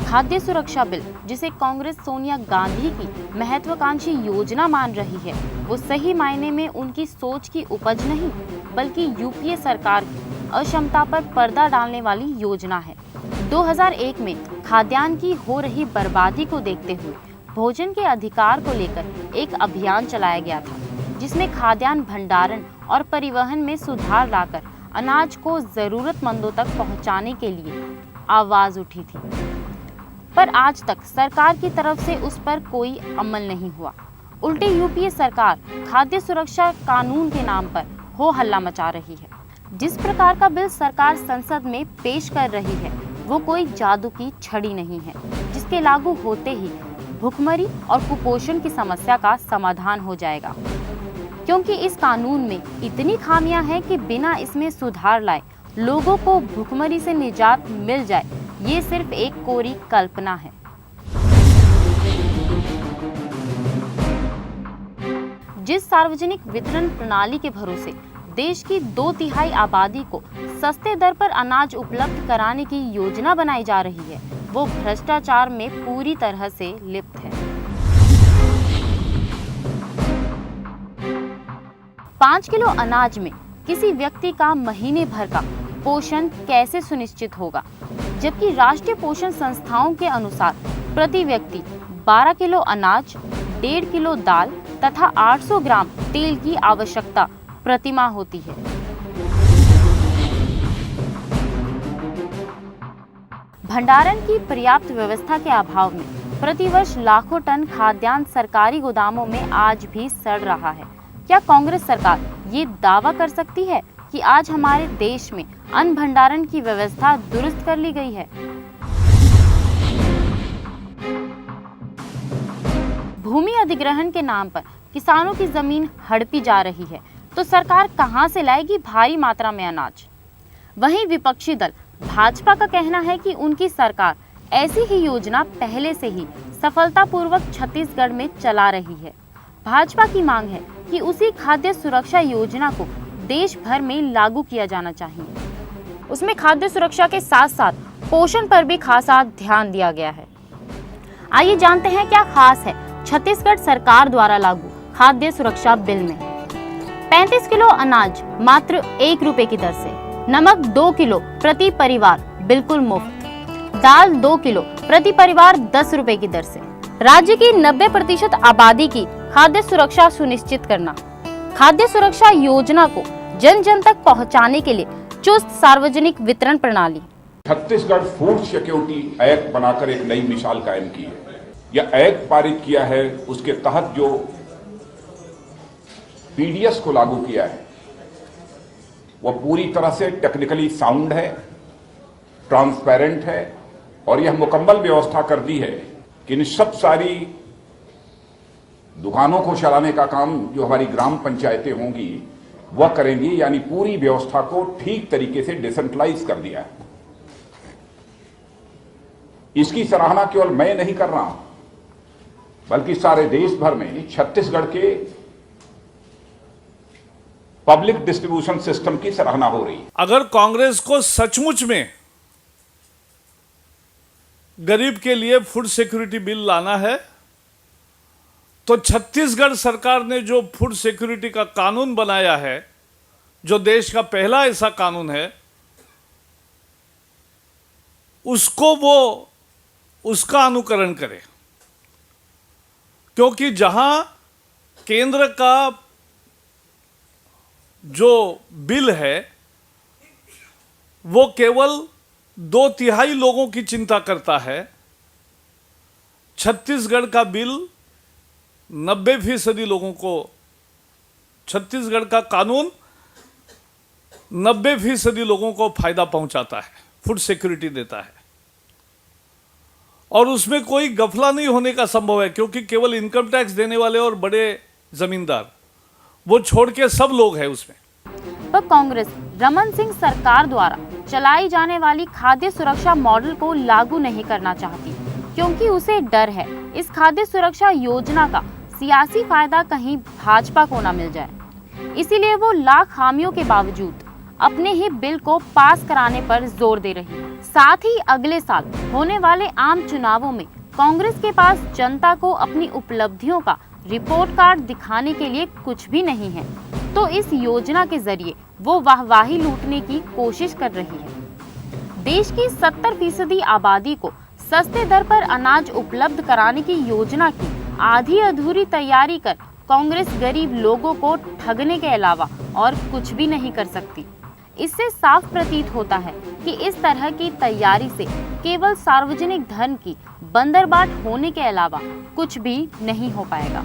खाद्य सुरक्षा बिल, जिसे कांग्रेस सोनिया गांधी की महत्वाकांक्षी योजना मान रही है, वो सही मायने में उनकी सोच की उपज नहीं, बल्कि यूपीए सरकार की अक्षमता पर पर्दा डालने वाली योजना है। 2001 में खाद्यान्न की हो रही बर्बादी को देखते हुए भोजन के अधिकार को लेकर एक अभियान चलाया गया था, जिसमें खाद्यान्न भंडारण और परिवहन में सुधार लाकर अनाज को जरूरतमंदों तक पहुंचाने के लिए आवाज उठी थी। पर आज तक सरकार की तरफ से उस पर कोई अमल नहीं हुआ। उल्टे यूपीए सरकार खाद्य सुरक्षा कानून के नाम पर हो हल्ला मचा रही है। जिस प्रकार का बिल सरकार संसद में पेश कर रही है, वो कोई जादू की छड़ी नहीं है, जिसके लागू होते ही भुखमरी और कुपोषण की समस्या का समाधान हो जाएगा। क्योंकि इस कानून में इतनी खामियां हैं कि बिना इसमें सुधार लाए लोगों को भुखमरी से निजात मिल जाए, ये सिर्फ एक कोरी कल्पना है। जिस सार्वजनिक वितरण प्रणाली के भरोसे देश की 2/3 आबादी को सस्ते दर पर अनाज उपलब्ध कराने की योजना बनाई जा रही है, वो भ्रष्टाचार में पूरी तरह से लिप्त है। 5 किलो अनाज में किसी व्यक्ति का महीने भर का पोषण कैसे सुनिश्चित होगा, जबकि राष्ट्रीय पोषण संस्थाओं के अनुसार प्रति व्यक्ति 12 किलो अनाज, 1.5 किलो दाल तथा 800 ग्राम तेल की आवश्यकता प्रतिमाह होती है। भंडारण की पर्याप्त व्यवस्था के अभाव में प्रतिवर्ष लाखों टन खाद्यान्न सरकारी गोदामों में आज भी सड़ रहा है। क्या कांग्रेस सरकार ये दावा कर सकती है कि आज हमारे देश में अन्न भंडारण की व्यवस्था दुरुस्त कर ली गई है? भूमि अधिग्रहण के नाम पर किसानों की जमीन हड़पी जा रही है, तो सरकार कहां से लाएगी भारी मात्रा में अनाज? वहीं विपक्षी दल भाजपा का कहना है कि उनकी सरकार ऐसी ही योजना पहले से ही सफलतापूर्वक छत्तीसगढ़ में चला रही है। भाजपा की मांग है कि उसी खाद्य सुरक्षा योजना को देश भर में लागू किया जाना चाहिए। उसमें खाद्य सुरक्षा के साथ साथ पोषण पर भी खासा ध्यान दिया गया है। आइए जानते हैं क्या खास है छत्तीसगढ़ सरकार द्वारा लागू खाद्य सुरक्षा बिल में। 35 किलो अनाज मात्र 1 रुपए की दर से, नमक 2 किलो प्रति परिवार बिल्कुल मुफ्त, दाल 2 किलो प्रति परिवार 10 रुपए की दर से। राज्य की 90% आबादी की खाद्य सुरक्षा सुनिश्चित करना। खाद्य सुरक्षा योजना को जन जन तक पहुंचाने के लिए चुस्त सार्वजनिक वितरण प्रणाली। छत्तीसगढ़ फूड सिक्योरिटी एक्ट बनाकर एक नई मिसाल कायम की है। यह एक्ट पारित किया है, उसके तहत जो पीडीएस को लागू किया है वह पूरी तरह से टेक्निकली साउंड है, ट्रांसपेरेंट है और यह मुकम्मल व्यवस्था कर दी है कि इन सब सारी दुकानों को चलाने का काम जो हमारी ग्राम पंचायतें होंगी वह करेंगी, यानी पूरी व्यवस्था को ठीक तरीके से डिसेंट्रलाइज कर दिया है। इसकी सराहना केवल मैं नहीं कर रहा हूं, बल्कि सारे देश भर में छत्तीसगढ़ के पब्लिक डिस्ट्रीब्यूशन सिस्टम की सराहना हो रही है। अगर कांग्रेस को सचमुच में गरीब के लिए फूड सिक्योरिटी बिल लाना है, तो छत्तीसगढ़ सरकार ने जो फूड सिक्योरिटी का कानून बनाया है, जो देश का पहला ऐसा कानून है, उसका अनुकरण करे। क्योंकि जहां केंद्र का जो बिल है वो केवल 2/3 लोगों की चिंता करता है, छत्तीसगढ़ का बिल 90% लोगों को, छत्तीसगढ़ का कानून 90% लोगों को फायदा पहुंचाता है, फूड सिक्योरिटी देता है। और उसमें कोई गफला नहीं होने का संभव है, क्योंकि केवल इनकम टैक्स देने वाले और बड़े जमींदार, वो छोड़ के सब लोग हैं उसमें। तो कांग्रेस रमन सिंह सरकार द्वारा चलाई जाने वाली खाद्य सुरक्षा मॉडल को लागू नहीं करना चाहती, क्योंकि उसे डर है इस खाद्य सुरक्षा योजना का सियासी फायदा कहीं भाजपा को न मिल जाए। इसीलिए वो लाख खामियों के बावजूद अपने ही बिल को पास कराने पर जोर दे रही है। साथ ही अगले साल होने वाले आम चुनावों में कांग्रेस के पास जनता को अपनी उपलब्धियों का रिपोर्ट कार्ड दिखाने के लिए कुछ भी नहीं है, तो इस योजना के जरिए वो वाहवाही लूटने की कोशिश कर रही है। देश की 70% आबादी को सस्ते दर पर अनाज उपलब्ध कराने की योजना की आधी अधूरी तैयारी कर कांग्रेस गरीब लोगों को ठगने के अलावा और कुछ भी नहीं कर सकती। इससे साफ प्रतीत होता है कि इस तरह की तैयारी से केवल सार्वजनिक धन की बंदरबाट होने के अलावा कुछ भी नहीं हो पाएगा।